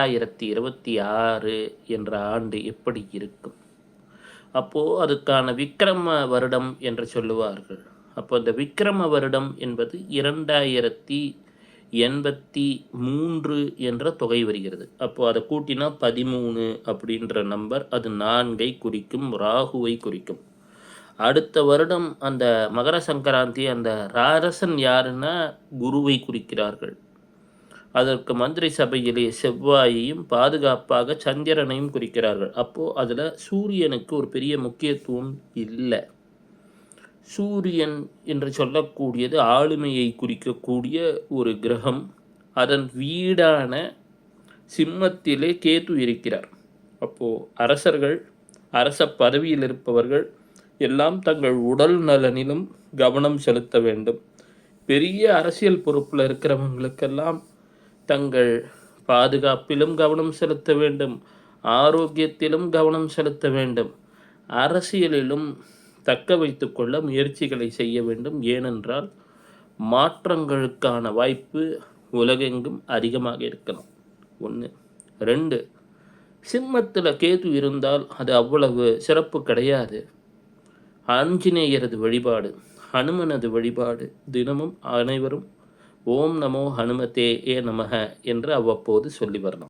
2026 என்ற ஆண்டு எப்படி இருக்கும்? அப்போது அதுக்கான விக்ரம வருடம் என்று சொல்லுவார்கள். அப்போ இந்த விக்ரம வருடம் என்பது 2083 என்ற தொகை வருகிறது. அப்போது அதை கூட்டினா 13 அப்படின்ற நம்பர், அது 4ஐ குறிக்கும், ராகுவை குறிக்கும். அடுத்த வருடம் அந்த மகர சங்கராந்தி, அந்த ராரசன் யாருன்னா குருவை குறிக்கிறார்கள். அதற்கு மந்திரி சபையிலே செவ்வாயையும் பாதுகாப்பாக சந்திரனையும் குறிக்கிறார்கள். அப்போது அதில் சூரியனுக்கு ஒரு பெரிய முக்கியத்துவம் இல்லை. சூரியன் என்று சொல்லக்கூடியது ஆளுமையை குறிக்கக்கூடிய ஒரு கிரகம். அதன் வீடான சிம்மத்திலே கேது இருக்கிறார். அப்போது அரசர்கள், அரச பதவியில் இருப்பவர்கள் எல்லாம் தங்கள் உடல் நலனிலும் கவனம் செலுத்த வேண்டும். பெரிய அரசியல் பொறுப்பில் இருக்கிறவங்களுக்கெல்லாம் தங்கள் பாதுகாப்பிலும் கவனம் செலுத்த வேண்டும், ஆரோக்கியத்திலும் கவனம் செலுத்த வேண்டும், அரசியலிலும் தக்க வைத்து கொள்ள முயற்சிகளை செய்ய வேண்டும். ஏனென்றால் மாற்றங்களுக்கான வாய்ப்பு உலகெங்கும் அதிகமாக இருக்கலாம். 1. 2, சிம்மத்தில் கேது இருந்தால் அது அவ்வளவு சிறப்பு கிடையாது. ஆஞ்சநேயரது வழிபாடு, ஹனுமனது வழிபாடு தினமும் அனைவரும் ஓம் நமோ ஹனுமதே நமக என்று அவ்வப்போது சொல்லி வரலாம்.